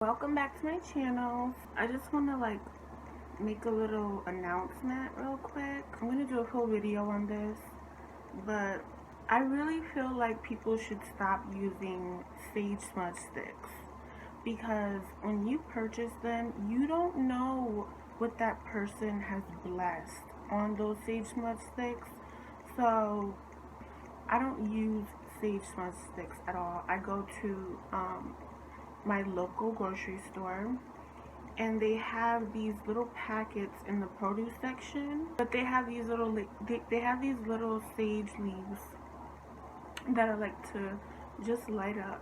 Welcome back to my channel. I just want to make a little announcement real quick. I'm going to do a full video on this, but I really feel like people should stop using sage smudge sticks because when you purchase them, you don't know what that person has blessed on those sage smudge sticks. So I don't use sage smudge sticks at all. I go to my local grocery store and they have these little packets in the produce section, but they have these little they have these little sage leaves that I like to just light up.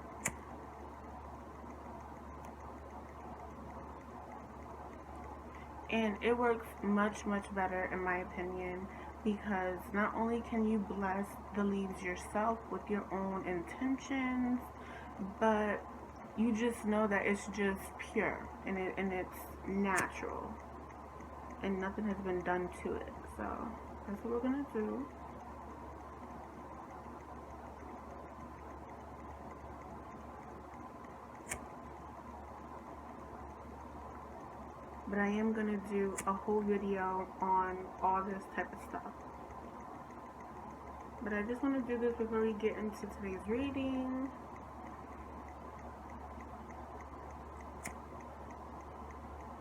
And it works much better in my opinion, because not only can you bless the leaves yourself with your own intentions, but you just know that it's just pure and it's natural and nothing has been done to it. So that's what we're gonna do. But I am gonna do a whole video on all this type of stuff. But I just want to do this before we get into today's reading.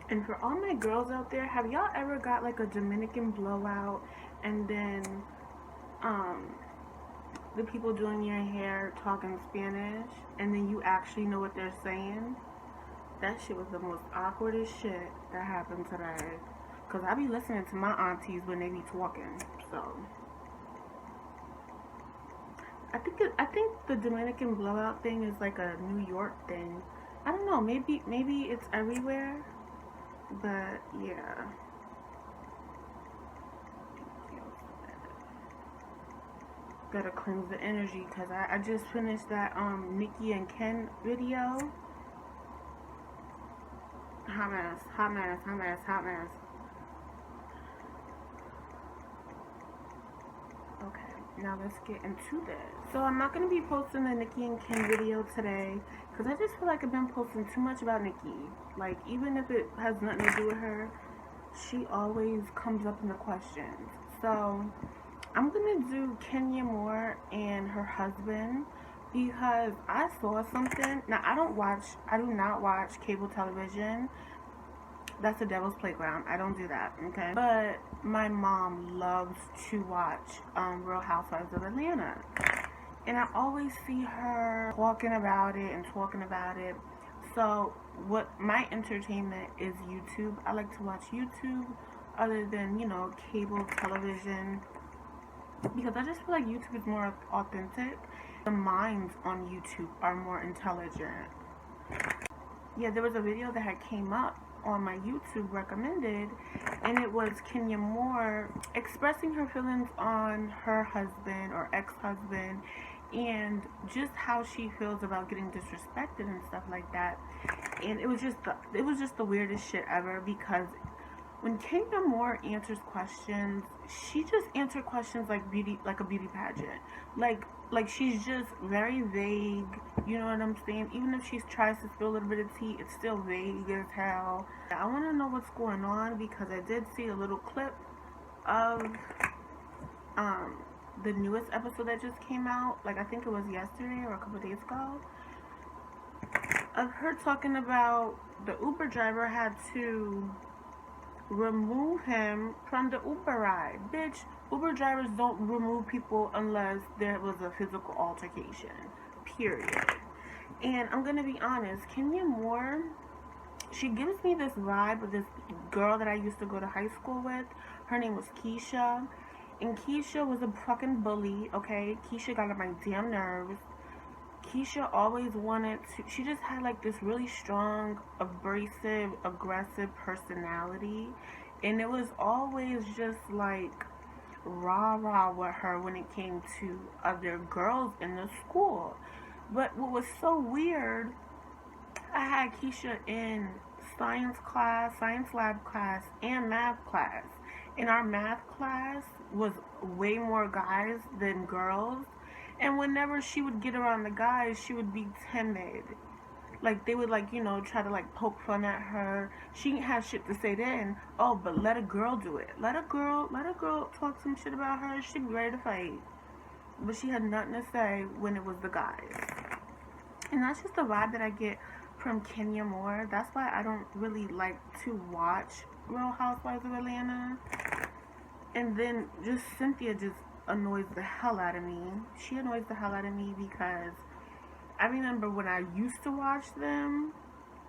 And for all my girls out there, have y'all ever got like a Dominican blowout and then the people doing your hair talking Spanish and then you actually know what they're saying? That shit was the most awkwardest shit that happened today. Cause I be listening to my aunties when they be talking. So I think the Dominican blowout thing is like a New York thing. I don't know, maybe it's everywhere. But yeah, gotta cleanse the energy because I just finished that Nikki and Ken video. Hot mess. Okay, now let's get into this. So I'm not gonna be posting the Nikki and Ken video today because I just feel like I've been posting too much about Nikki. Like, even if it has nothing to do with her, she always comes up in the questions. So I'm gonna do Kenya Moore and her husband because I saw something. Now I do not watch cable television. That's the devil's playground. I don't do that, okay? But my mom loves to watch Real Housewives of Atlanta. And I always see her talking about it. So what my entertainment is YouTube. I like to watch YouTube other than, cable television, because I just feel like YouTube is more authentic. The minds on YouTube are more intelligent. Yeah, there was a video that had came up on my YouTube recommended, and it was Kenya Moore expressing her feelings on her husband or ex-husband and just how she feels about getting disrespected and stuff like that. And it was just the weirdest shit ever, because when Kenya Moore answers questions, she just answers questions like a beauty pageant. Like she's just very vague, you know what I'm saying? Even if she tries to spill a little bit of tea, it's still vague as hell. I want to know what's going on because I did see a little clip of the newest episode that just came out, like I think it was yesterday or a couple of days ago, of her talking about the Uber driver had to remove him from the Uber ride. Bitch, Uber drivers don't remove people unless there was a physical altercation, period. And I'm gonna be honest, Kenya Moore, she gives me this vibe of this girl that I used to go to high school with. Her name was Keisha, and Keisha was a fucking bully, okay? Keisha got on my damn nerves. Keisha always wanted to, she just had like this really strong, abrasive, aggressive personality. And it was always just like rah-rah with her when it came to other girls in the school. But what was so weird, I had Keisha in science lab class, and math class. In our math class was way more guys than girls. And whenever she would get around the guys, she would be timid. Like, they would, like, you know, try to, like, poke fun at her. She didn't have shit to say then. Oh, but let a girl do it. Let a girl talk some shit about her. She'd be ready to fight. But she had nothing to say when it was the guys. And that's just the vibe that I get from Kenya Moore. That's why I don't really like to watch Real Housewives of Atlanta. And then just Cynthia just annoys the hell out of me. She annoys the hell out of me because I remember when I used to watch them,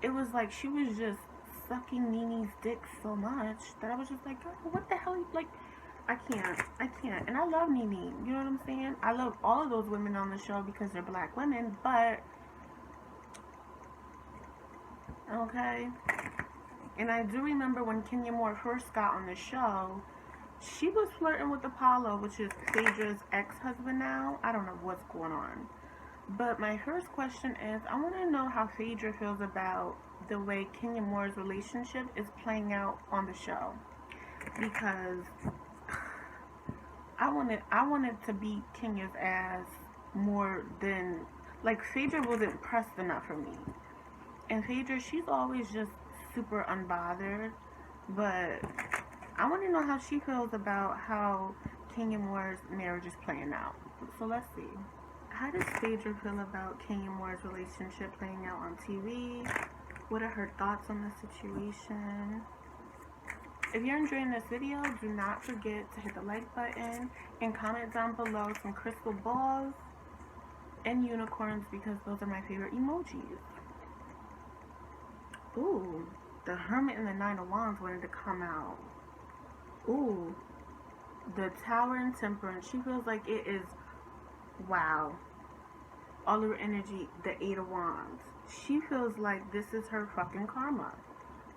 it was like she was just sucking Nene's dick so much that I was just like, girl, what the hell? Like, I can't. And I love Nene. You know what I'm saying? I love all of those women on the show because they're black women, but okay. And I do remember when Kenya Moore first got on the show, she was flirting with Apollo, which is Phaedra's ex-husband now. I don't know what's going on. But my first question is, I want to know how Phadra feels about the way Kenya Moore's relationship is playing out on the show. Because I wanted to beat Kenya's ass more than, like, Phadra wasn't pressed enough for me. And Phadra, she's always just super unbothered. But I want to know how she feels about how Kenya Moore's marriage is playing out. So let's see. How does Phadra feel about Kenya Moore's relationship playing out on TV? What are her thoughts on the situation? If you're enjoying this video, do not forget to hit the like button and comment down below some crystal balls and unicorns because those are my favorite emojis. Ooh, the Hermit and the Nine of Wands wanted to come out. Ooh, the Tower and Temperance. She feels like it is, wow. All of her energy, the Eight of Wands. She feels like this is her fucking karma.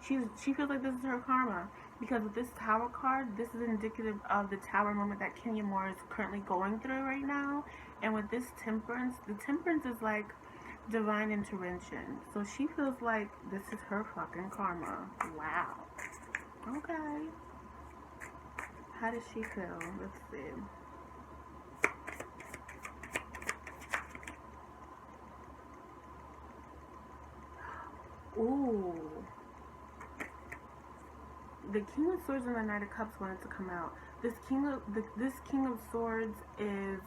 She feels like this is her karma. Because with this Tower card, this is indicative of the Tower moment that Kenya Moore is currently going through right now. And with this Temperance, the Temperance is like divine intervention. So she feels like this is her fucking karma. Wow. Okay. How does she feel? Let's see. Ooh. The King of Swords and the Knight of Cups wanted to come out. This King of Swords is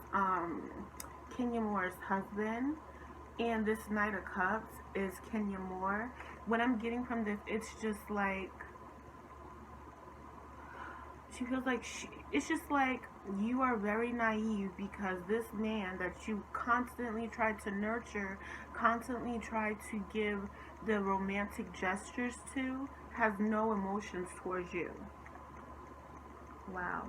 Kenya Moore's husband, and this Knight of Cups is Kenya Moore. What I'm getting from this, it's just like she feels like it's just like you are very naive because this man that you constantly try to nurture, constantly try to give the romantic gestures to, has no emotions towards you. Wow.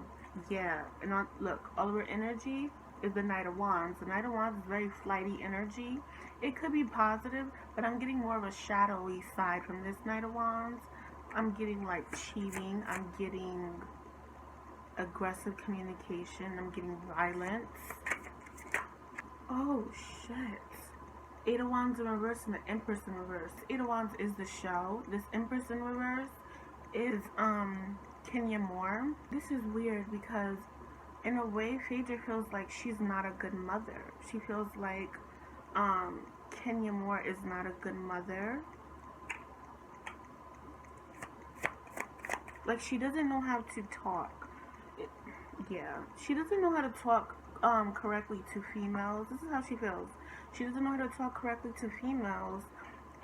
Yeah. And look, all of her energy is the Knight of Wands. The Knight of Wands is very flighty energy. It could be positive, but I'm getting more of a shadowy side from this Knight of Wands. I'm getting like cheating. I'm getting aggressive communication. I'm getting violence. Oh shit. Eight of Wands in reverse and the Empress in reverse. Eight of Wands is the show. This Empress in reverse is Kenya Moore. This is weird because in a way Phadra feels like she's not a good mother. She feels like Kenya Moore is not a good mother. Like she doesn't know how to talk. Yeah, she doesn't know how to talk correctly to females. This is how she feels. She doesn't know how to talk correctly to females,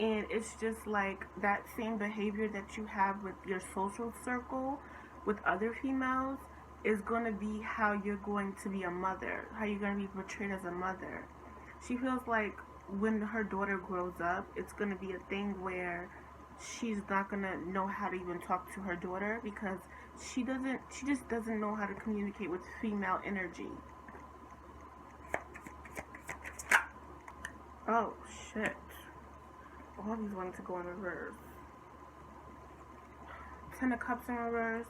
and it's just like that same behavior that you have with your social circle with other females is going to be how you're going to be a mother, how you're going to be portrayed as a mother. She feels like when her daughter grows up, it's going to be a thing where she's not going to know how to even talk to her daughter because she just doesn't know how to communicate with female energy. Oh shit. All these wanted to go in reverse. Ten of Cups in reverse.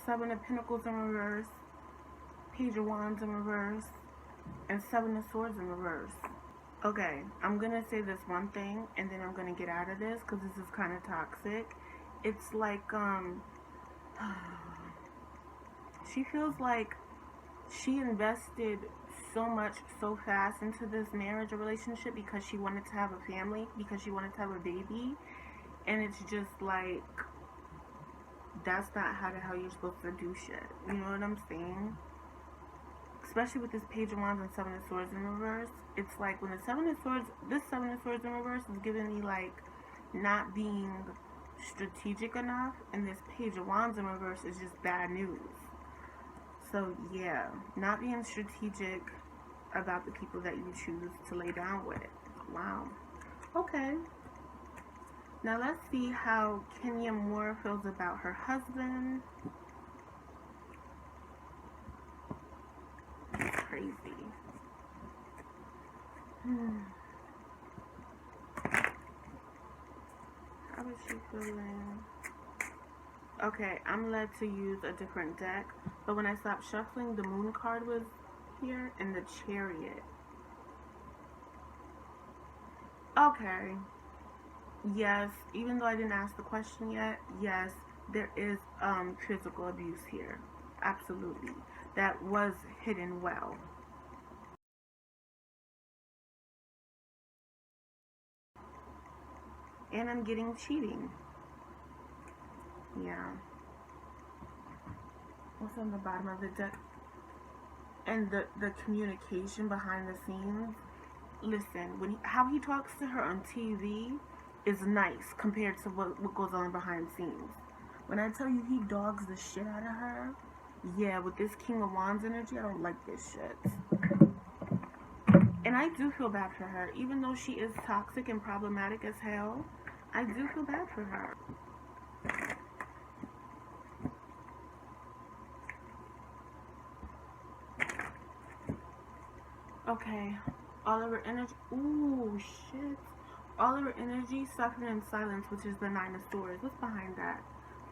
Seven of Pentacles in reverse. Page of Wands in reverse. And Seven of Swords in reverse. Okay, I'm gonna say this one thing and then I'm gonna get out of this because this is kind of toxic. It's like, she feels like she invested so much so fast into this marriage or relationship because she wanted to have a family, because she wanted to have a baby, and it's just like, that's not how the hell you're supposed to do shit. You know what I'm saying? Especially with this Page of Wands and Seven of Swords in reverse. It's like when the Seven of Swords, this Seven of Swords in reverse is giving me like not being strategic enough, and this Page of Wands in reverse is just bad news. So yeah, not being strategic about the people that you choose to lay down with. Wow. Okay. Now let's see how Kenya Moore feels about her husband. That's crazy. How is she feeling? Okay, I'm led to use a different deck, but when I stopped shuffling, the Moon card was here and the Chariot. Okay. Yes, even though I didn't ask the question yet, yes, there is physical abuse here. Absolutely. That was hidden well. And I'm getting cheating. Yeah. What's on the bottom of the deck? And the communication behind the scenes. Listen, how he talks to her on TV is nice compared to what goes on behind the scenes. When I tell you he dogs the shit out of her, yeah, with this King of Wands energy, I don't like this shit. And I do feel bad for her. Even though she is toxic and problematic as hell, I do feel bad for her. Okay, all of her energy. Ooh, shit. All of her energy suffered in silence, which is the Nine of Swords. What's behind that?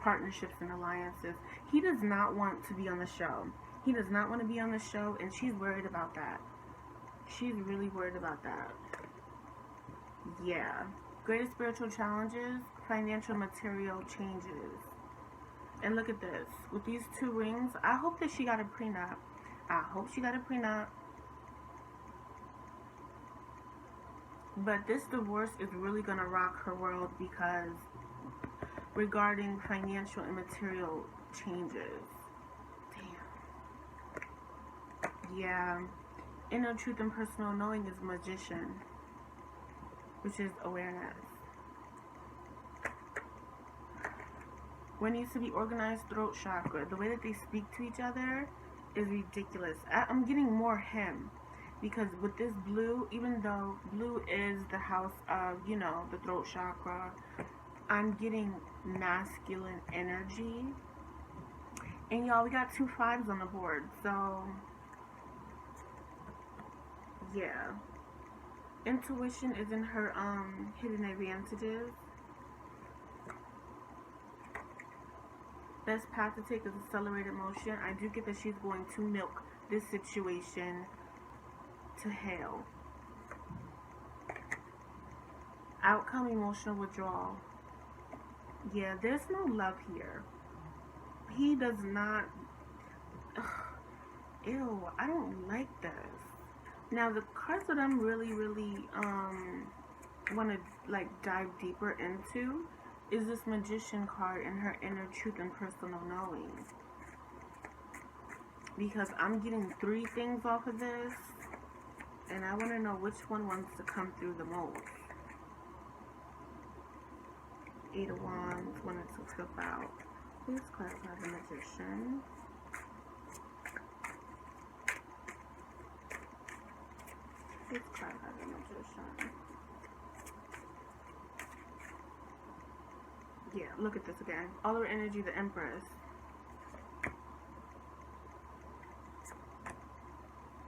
Partnerships and alliances. He does not want to be on the show. He does not want to be on the show, and she's worried about that. She's really worried about that. Yeah. Greatest spiritual challenges, financial material changes. And look at this. With these two rings, I hope that she got a prenup. I hope she got a prenup. But this divorce is really going to rock her world because regarding financial and material changes. Damn. Yeah. Inner truth and personal knowing is magician, which is awareness. What needs to be organized? Throat chakra. The way that they speak to each other is ridiculous. I'm getting more him. Because with this blue, even though blue is the house of, you know, the throat chakra, I'm getting masculine energy. And y'all, we got 2 5s on the board. So, yeah. Intuition is in her hidden advantages. Best path to take is accelerated motion. I do get that she's going to milk this situation to hell. Outcome, emotional withdrawal. Yeah, there's no love here. He does not. Ugh, ew, I don't like this. Now the cards that I'm really want to like dive deeper into is this Magician card and her inner truth and personal knowing. Because I'm getting 3 things off of this. And I want to know which one wants to come through the most. 8 of Wands wanted to flip out. Please clarify the Magician. Please clarify the Magician. Yeah, look at this again. All her energy, the Empress.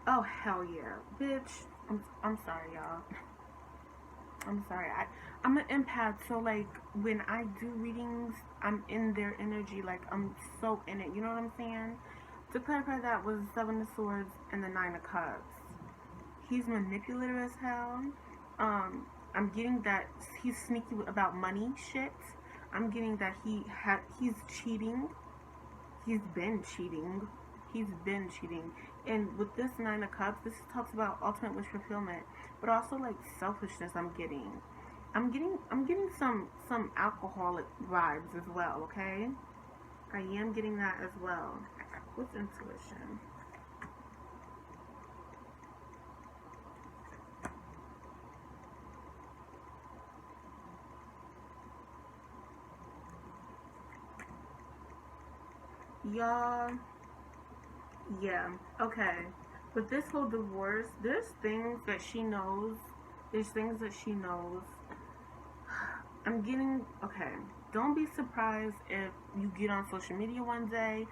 Oh, hell yeah. Bitch. I'm sorry, y'all. I'm sorry. I'm an empath, so, like, when I do readings, I'm in their energy. Like, I'm so in it. You know what I'm saying? To clarify, that was 7 of Swords and the 9 of Cups. He's manipulative as hell. I'm getting that he's sneaky about money shit. I'm getting that he's cheating. He's been cheating. And with this Nine of Cups, this talks about ultimate wish fulfillment, but also like selfishness. I'm getting some alcoholic vibes as well. Okay, I am getting that as well. What's intuition? Y'all, yeah, okay. With this whole divorce, there's things that she knows. There's things that she knows. I'm getting, okay. Don't be surprised if you get on social media one day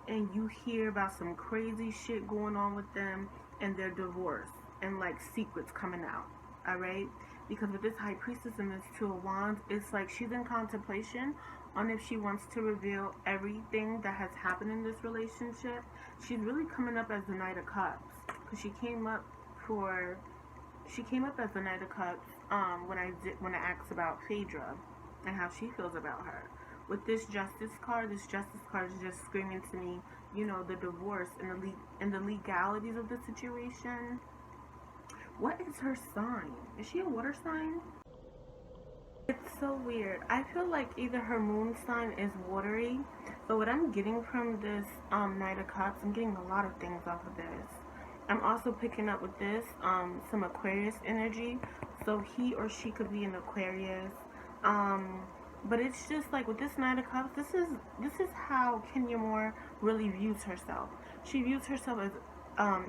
and you hear about some crazy shit going on with them and their divorce and like secrets coming out. Alright? Because with this High Priestess and this Two of Wands, it's like she's in contemplation on if she wants to reveal everything that has happened in this relationship. She's really coming up as the Knight of Cups because she came up as the Knight of Cups when I asked about Phadra and how she feels about her. With this Justice card is just screaming to me, you know, the divorce and the legalities of the situation. What is her sign? Is she a water sign? It's so weird. I feel like either her moon sign is watery, but what I'm getting from this Knight of Cups, I'm getting a lot of things off of this. I'm also picking up with this some Aquarius energy, so he or she could be an Aquarius. But it's just like with this Knight of Cups, this is how Kenya Moore really views herself. She views herself as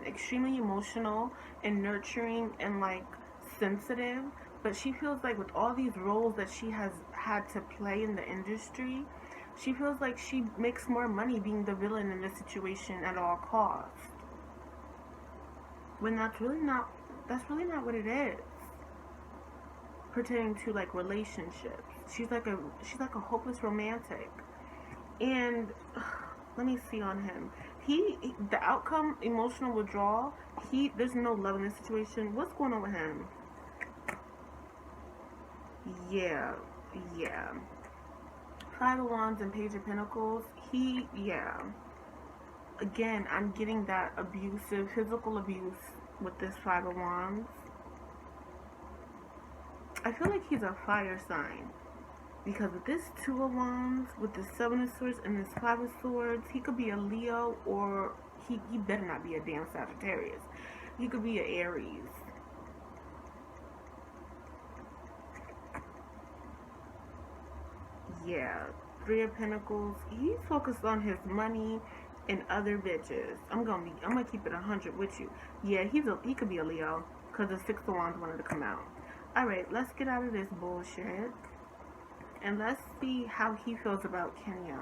extremely emotional and nurturing and like sensitive, but she feels like with all these roles that she has had to play in the industry, she feels like she makes more money being the villain in this situation at all costs. When that's really not what it is. Pertaining to like relationships. She's like a hopeless romantic. And let me see on him. The outcome, emotional withdrawal, there's no love in this situation. What's going on with him? Yeah. Five of Wands and Page of Pentacles. Yeah. Again, I'm getting that abusive, physical abuse with this Five of Wands. I feel like he's a fire sign. Because with this Two of Wands, with the Seven of Swords, and this Five of Swords, he could be a Leo, or he better not be a damn Sagittarius. He could be an Aries. Yeah. Three of Pentacles. He's focused on his money and other bitches. I'm gonna keep it 100 with you. Yeah, he could be a Leo, because the Six of Wands wanted to come out. Alright, let's get out of this bullshit. And let's see how he feels about Kenya.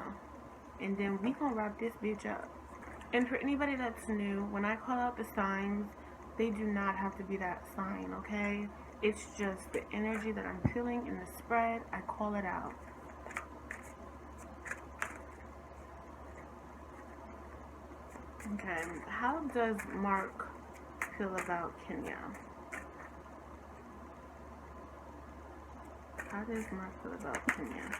And then we gonna wrap this bitch up. And for anybody that's new, when I call out the signs, they do not have to be that sign, okay? It's just the energy that I'm feeling in the spread. I call it out. Okay, how does Marc feel about Kenya? How does Marc feel about Kenya?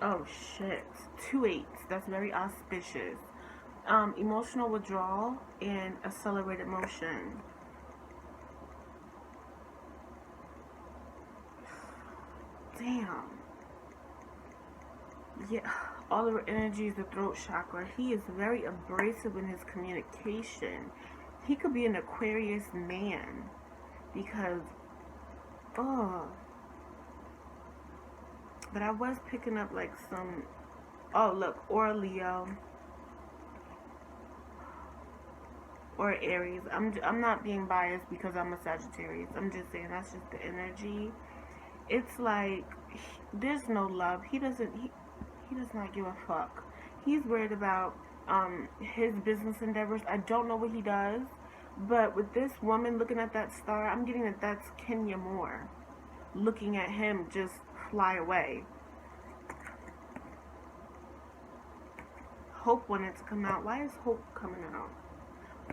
Oh shit. 2 8s. That's very auspicious. Emotional withdrawal and accelerated motion. Damn. Yeah. All of her energy is the throat chakra. He is very abrasive in his communication. He could be an Aquarius man. Because oh, but I was picking up like some, oh look, or Leo or Aries. I'm not being biased because I'm a Sagittarius. I'm just saying that's just the energy. It's like there's no love. He does not give a fuck. He's worried about his business endeavors. I don't know what he does. But with this woman looking at that star, I'm getting that that's Kenya Moore. Looking at him just fly away. Hope wanted to come out. Why is Hope coming out?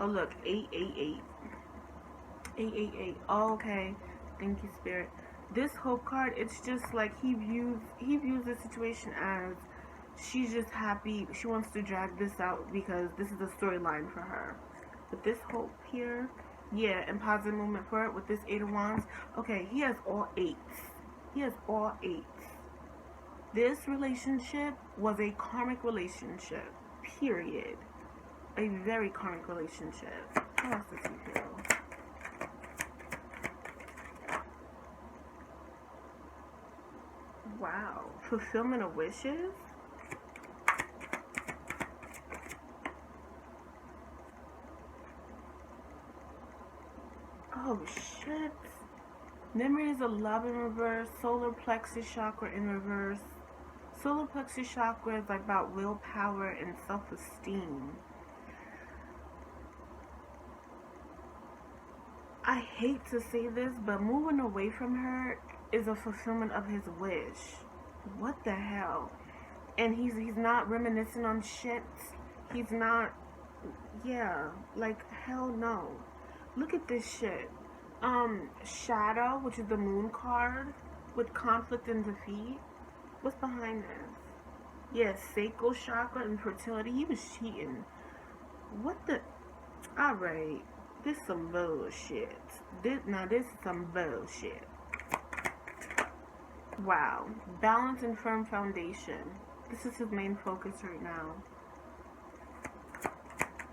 Oh look, 888. 888. Oh, okay. Thank you, Spirit. This Hope card, it's just like he views the situation as she's just happy. She wants to drag this out because this is a storyline for her. With this hope here, yeah, and positive movement for it with this 8 of Wands. Okay, he has all 8s. He has all 8s. This relationship was a karmic relationship, period. A very karmic relationship. How else does he feel? Wow. Fulfillment of wishes? Oh, shit. Memories of love in reverse. Solar plexus chakra in reverse. Solar plexus chakra is like about willpower and self-esteem. I hate to say this, but moving away from her is a fulfillment of his wish. What the hell? And he's not reminiscing on shit. He's not, yeah, like hell no. Look at this shit. Shadow, which is the moon card with conflict and defeat. What's behind this? Yes, sacral chakra and fertility. He was cheating. What the? Alright. This is some bullshit. This is some bullshit. Wow. Balance and firm foundation. This is his main focus right now.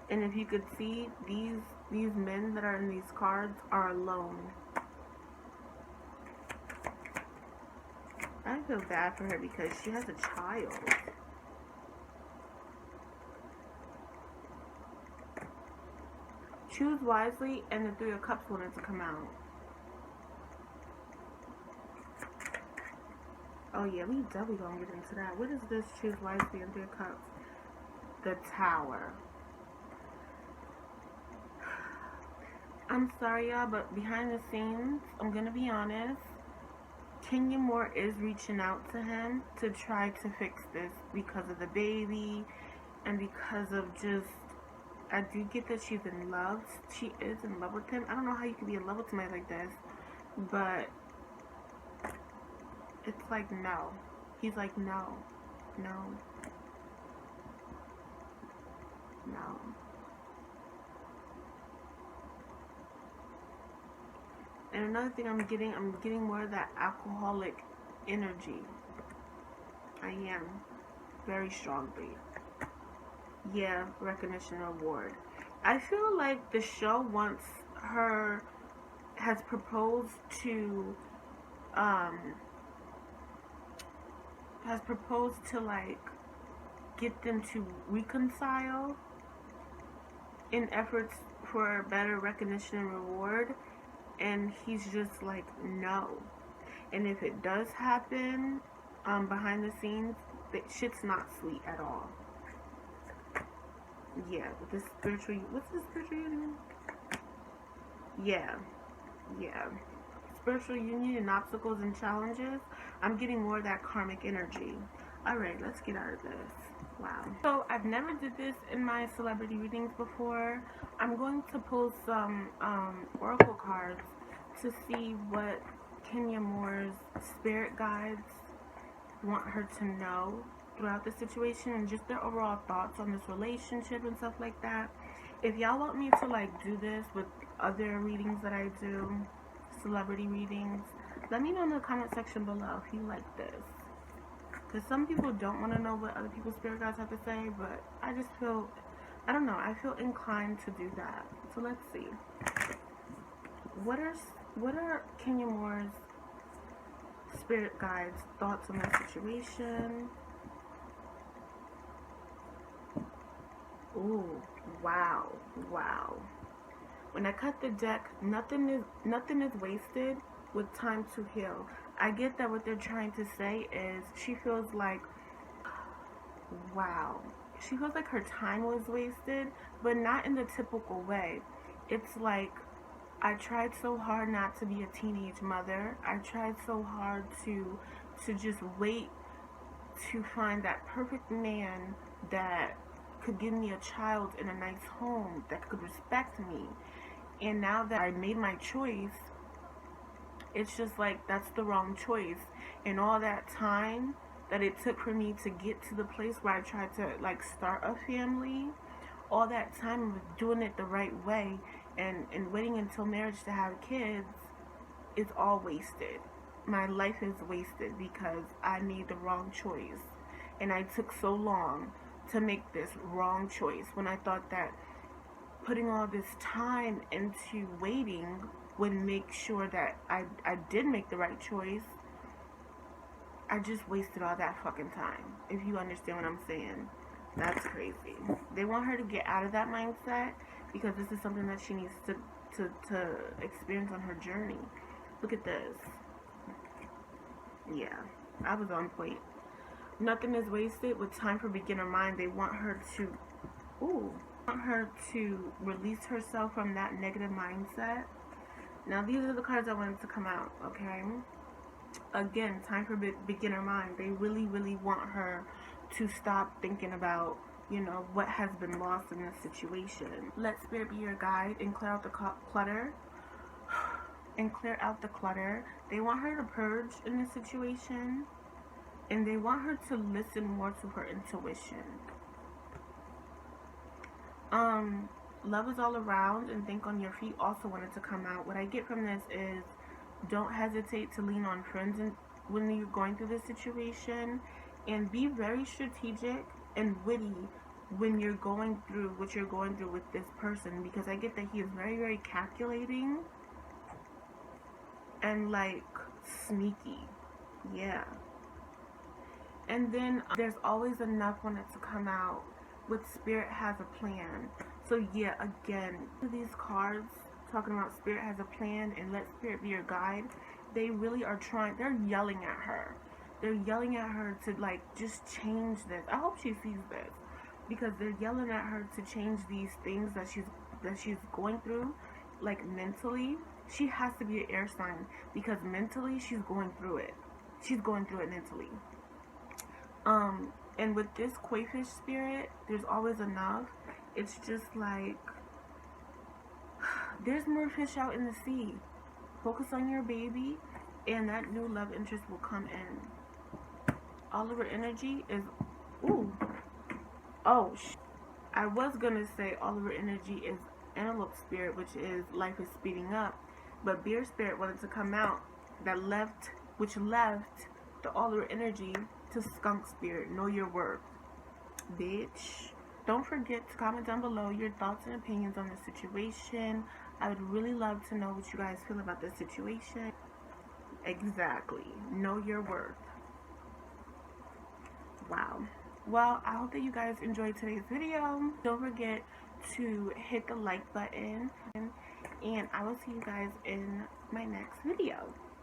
And if you could see, these men that are in these cards are alone. I feel bad for her because she has a child. Choose wisely, and the 3 of Cups wanted to come out. Oh yeah, we definitely gonna get into that. What is this choose wisely and 3 of Cups? The Tower. I'm sorry y'all, but behind the scenes, I'm gonna be honest, Kenya Moore is reaching out to him to try to fix this because of the baby and because of just, I do get that she's in love. She is in love with him. I don't know how you can be in love with somebody like this, but it's like no. He's like no, no, no. And another thing I'm getting more of that alcoholic energy. I am. Very strongly. Yeah, recognition reward. I feel like the show wants her, has proposed to like get them to reconcile in efforts for better recognition and reward, and he's just like no. And if it does happen behind the scenes, that shit's not sweet at all. Yeah, with the spiritual, what's the spiritual union? Yeah, spiritual union and obstacles and challenges. I'm getting more of that karmic energy. Alright, let's get out of this. Wow. So I've never did this in my celebrity readings before. I'm going to pull some oracle cards to see what Kenya Moore's spirit guides want her to know throughout the situation and just their overall thoughts on this relationship and stuff like that. If y'all want me to like do this with other readings that I do, celebrity readings, let me know in the comment section below if you like this. Because some people don't want to know what other people's spirit guides have to say, but I just feel, I don't know, I feel inclined to do that. So let's see. What are Kenya Moore's spirit guides' thoughts on the situation? Ooh, wow. When I cut the deck, nothing is wasted with time to heal. I get that what they're trying to say is she feels like, wow, she feels like her time was wasted, but not in the typical way. It's like, I tried so hard not to be a teenage mother. I tried so hard to just wait to find that perfect man that could give me a child in a nice home, that could respect me. And now that I made my choice, it's just like that's the wrong choice. And all that time that it took for me to get to the place where I tried to like start a family. All that time of doing it the right way and waiting until marriage to have kids is all wasted. My life is wasted because I made the wrong choice. And I took so long to make this wrong choice when I thought that putting all this time into waiting would make sure that I did make the right choice. I just wasted all that fucking time. If you understand what I'm saying. That's crazy. They want her to get out of that mindset because this is something that she needs to experience on her journey. Look at this. Yeah, I was on point. Nothing is wasted with time for beginner mind. They want her to release herself from that negative mindset. Now these are the cards I wanted to come out, okay? Again, time for beginner mind. They really, really want her to stop thinking about, you know, what has been lost in this situation. Let spirit be your guide and clear out the clutter. And clear out the clutter. They want her to purge in this situation. And they want her to listen more to her intuition. Love is all around and think on your feet also wanted to come out. What I get from this is don't hesitate to lean on friends when you're going through this situation. And be very strategic and witty when you're going through what you're going through with this person. Because I get that he is very, very calculating. And like sneaky. Yeah. And then there's always enough when it to come out. With spirit has a plan. So yeah, again, these cards talking about spirit has a plan and let spirit be your guide. They really are trying. They're yelling at her. They're yelling at her to like just change this. I hope she sees this because they're yelling at her to change these things that she's going through, like mentally. She has to be an air sign because mentally she's going through it. She's going through it mentally. And with this crayfish spirit, there's always enough. It's just like there's more fish out in the sea. Focus on your baby, and that new love interest will come in. All of her energy is, I was gonna say all of her energy is antelope spirit, which is life is speeding up, but bear spirit wanted to come out which left all of her energy to skunk spirit. Know your worth, bitch. Don't forget to comment down below your thoughts and opinions on the situation. I would really love to know what you guys feel about this situation. Exactly. Know your worth. Wow. Well, I hope that you guys enjoyed today's video. Don't forget to hit the like button. And I will see you guys in my next video.